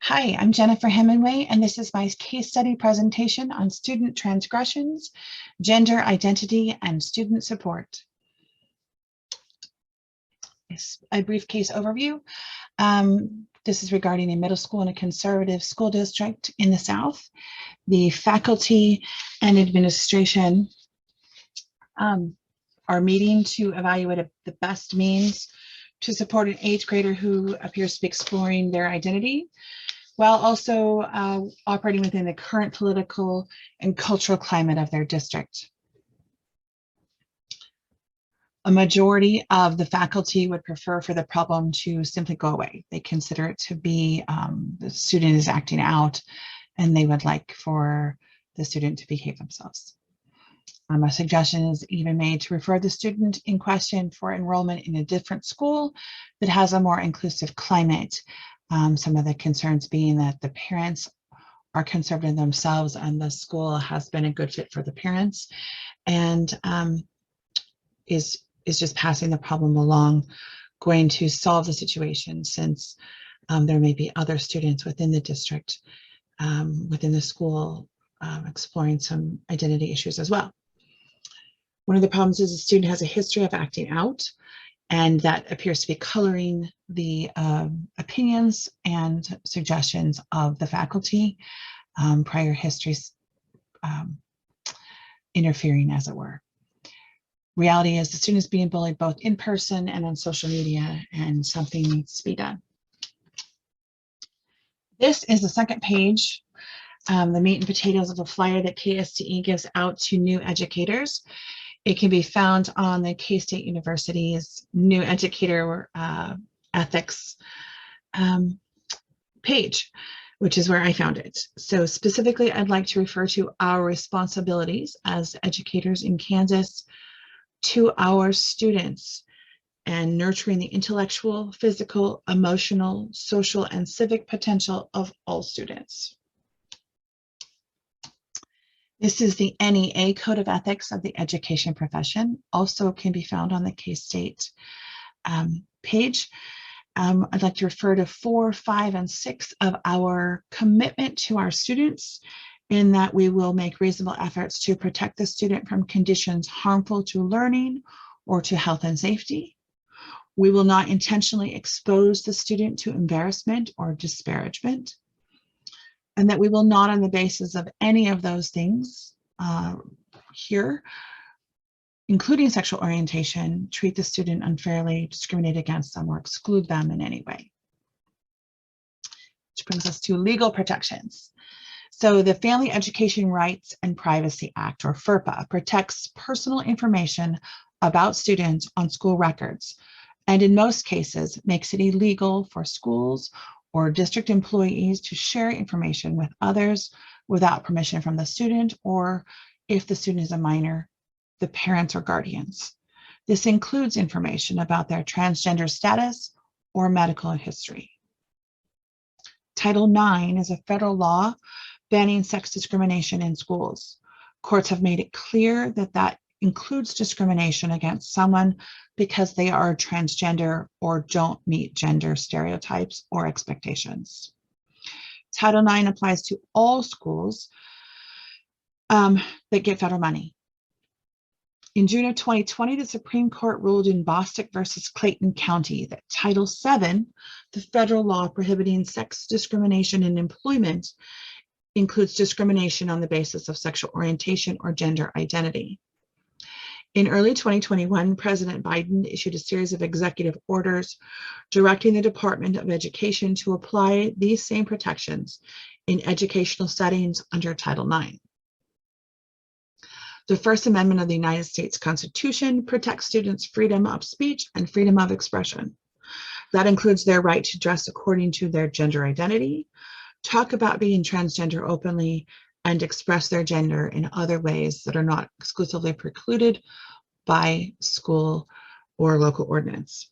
Hi, I'm JBHeminway, and this is my case study presentation on student transgressions, gender identity, and student support. A brief case overview. This is regarding a middle school in a conservative school district in the South. The faculty and administration are meeting to evaluate the best means to support an 8th grader who appears to be exploring their identity, while also operating within the current political and cultural climate of their district. A majority of the faculty would prefer for the problem to simply go away. They consider it to be the student is acting out, and they would like for the student to behave themselves. A suggestion is even made to refer the student in question for enrollment in a different school that has a more inclusive climate. Some of the concerns being that the parents are conservative themselves and the school has been a good fit for the parents, and is just passing the problem along, going to solve the situation, since there may be other students within the district, within the school, exploring some identity issues as well. One of the problems is the student has a history of acting out, and that appears to be coloring the opinions and suggestions of the faculty, prior histories interfering, as it were. Reality is the student is being bullied both in person and on social media, and something needs to be done. This is the second page, the meat and potatoes of the flyer that KSTE gives out to new educators. It can be found on the K-State University's new educator ethics page, which is where I found it. So specifically, I'd like to refer to our responsibilities as educators in Kansas to our students and nurturing the intellectual, physical, emotional, social, and civic potential of all students. This is the NEA Code of Ethics of the Education Profession, also can be found on the K-State page. I'd like to refer to 4, 5, and 6 of our commitment to our students, in that we will make reasonable efforts to protect the student from conditions harmful to learning or to health and safety. We will not intentionally expose the student to embarrassment or disparagement, and that we will not, on the basis of any of those things here, including sexual orientation, treat the student unfairly, discriminate against them, or exclude them in any way. Which brings us to legal protections. So the Family Education Rights and Privacy Act, or FERPA, protects personal information about students on school records, and in most cases makes it illegal for schools or district employees to share information with others without permission from the student, or if the student is a minor, the parents or guardians. This includes information about their transgender status or medical history. Title IX is a federal law banning sex discrimination in schools. Courts have made it clear that that includes discrimination against someone because they are transgender or don't meet gender stereotypes or expectations. Title IX applies to all schools that get federal money. In June of 2020, the Supreme Court ruled in Bostick versus Clayton County that Title VII, the federal law prohibiting sex discrimination in employment, includes discrimination on the basis of sexual orientation or gender identity. In early 2021, President Biden issued a series of executive orders directing the Department of Education to apply these same protections in educational settings under Title IX. The First Amendment of the United States Constitution protects students' freedom of speech and freedom of expression. That includes their right to dress according to their gender identity, talk about being transgender openly, and express their gender in other ways that are not exclusively precluded by school or local ordinance.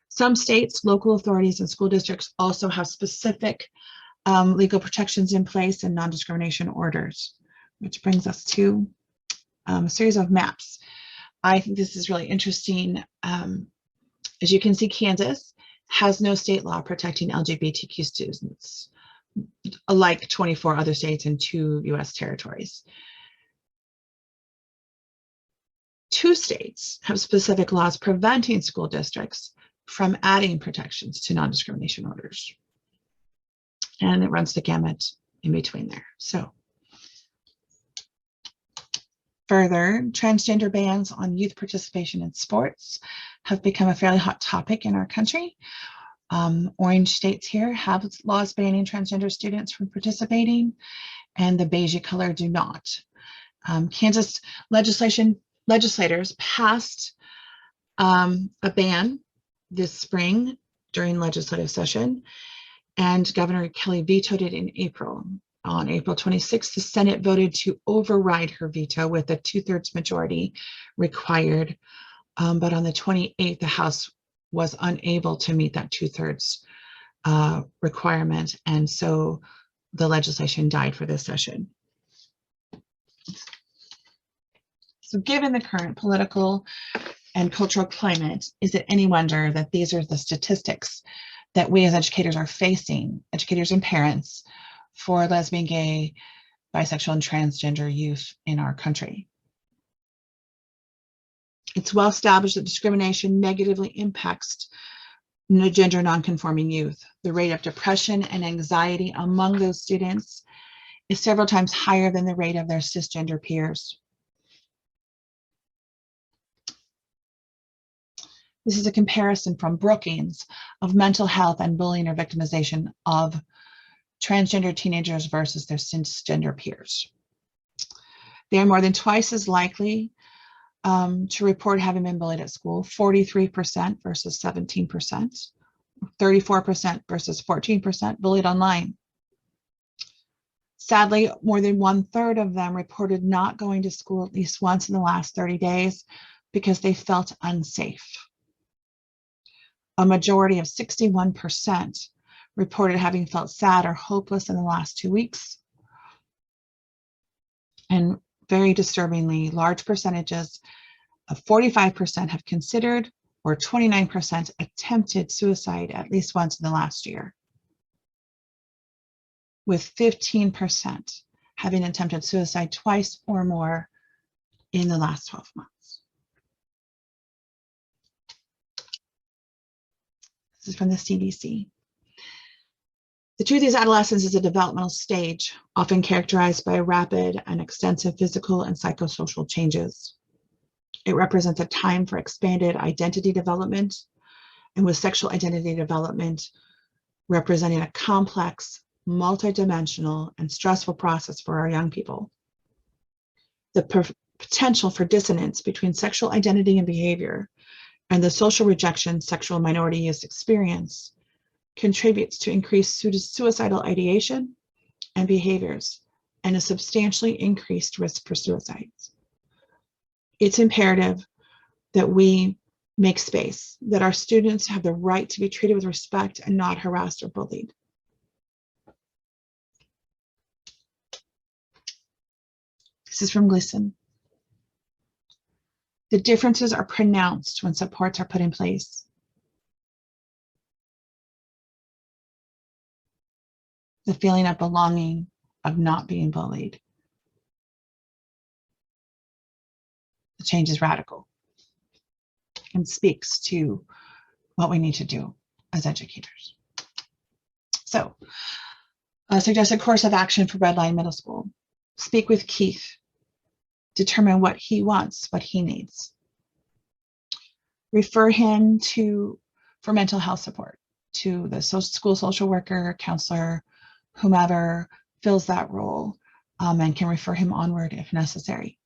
Some states, local authorities, and school districts also have specific legal protections in place and non-discrimination orders, which brings us to a series of maps. I think this is really interesting. As you can see, Kansas has no state law protecting LGBTQ students, like 24 other states and 2 US territories. 2 states have specific laws preventing school districts from adding protections to non-discrimination orders. And it runs the gamut in between there. So further, transgender bans on youth participation in sports have become a fairly hot topic in our country. Orange states here have laws banning transgender students from participating, and the beige color do not. Kansas legislators passed a ban this spring during legislative session, and Governor Kelly vetoed it in April. On April 26th, the Senate voted to override her veto with a 2/3 majority required, but on the 28th, the House was unable to meet that 2/3 requirement, and so the legislation died for this session. So given the current political and cultural climate, is it any wonder that these are the statistics that we as educators are facing, educators and parents, for lesbian, gay, bisexual, and transgender youth in our country? It's well established that discrimination negatively impacts gender nonconforming youth. The rate of depression and anxiety among those students is several times higher than the rate of their cisgender peers. This is a comparison from Brookings of mental health and bullying or victimization of transgender teenagers versus their cisgender peers. They are more than twice as likely to report having been bullied at school, 43% versus 17%, 34% versus 14% bullied online. Sadly, more than 1/3 of them reported not going to school at least once in the last 30 days because they felt unsafe. A majority of 61% reported having felt sad or hopeless in the last 2 weeks. And very disturbingly, large percentages of 45% have considered, or 29% attempted suicide at least once in the last year, with 15% having attempted suicide twice or more in the last 12 months. This is from the CDC. The truth is, adolescence is a developmental stage, often characterized by rapid and extensive physical and psychosocial changes. It represents a time for expanded identity development, and with sexual identity development representing a complex, multidimensional, and stressful process for our young people. The potential for dissonance between sexual identity and behavior and the social rejection sexual minority youth experience contributes to increased suicidal ideation and behaviors and a substantially increased risk for suicides. It's imperative that we make space, that our students have the right to be treated with respect and not harassed or bullied. This is from Gleason. The differences are pronounced when supports are put in place. The feeling of belonging, of not being bullied. The change is radical and speaks to what we need to do as educators. So, a suggested course of action for Red Line Middle School. Speak with Keith. Determine what he wants, what he needs. Refer him for mental health support to the school social worker, counselor, whomever fills that role, and can refer him onward if necessary.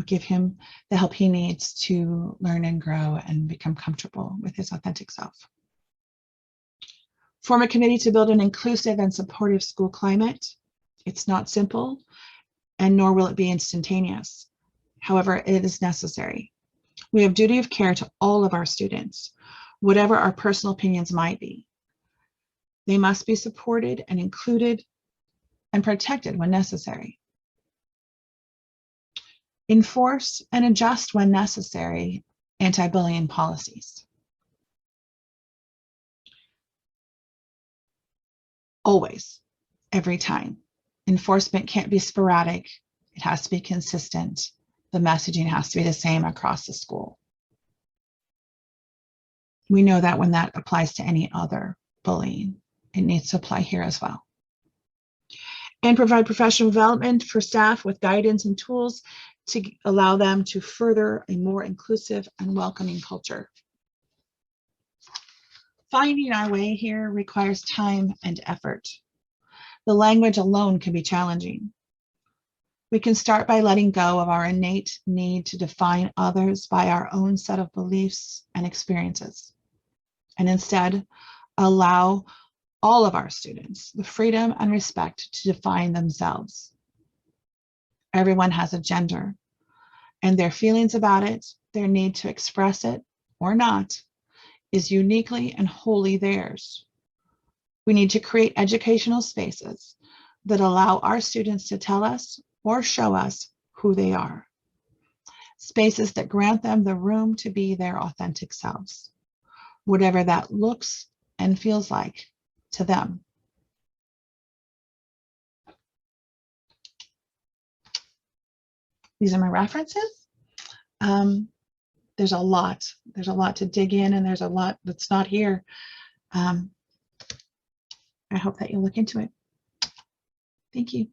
Give him the help he needs to learn and grow and become comfortable with his authentic self. Form a committee to build an inclusive and supportive school climate. It's not simple, and nor will it be instantaneous. However, it is necessary. We have duty of care to all of our students, whatever our personal opinions might be. They must be supported and included and protected when necessary. Enforce and adjust when necessary anti-bullying policies. always, every time. Enforcement can't be sporadic. It has to be consistent. The messaging has to be the same across the school. We know that when that applies to any other bullying, it needs to apply here as well. And provide professional development for staff with guidance and tools to allow them to further a more inclusive and welcoming culture. Finding our way here requires time and effort. The language alone can be challenging. We can start by letting go of our innate need to define others by our own set of beliefs and experiences, and instead allow all of our students the freedom and respect to define themselves. Everyone has a gender, and their feelings about it, their need to express it or not, is uniquely and wholly theirs. We need to create educational spaces that allow our students to tell us or show us who they are. Spaces that grant them the room to be their authentic selves, whatever that looks and feels like to them. These are my references. There's a lot to dig in, and there's a lot that's not here. I hope that you'll look into it. Thank you.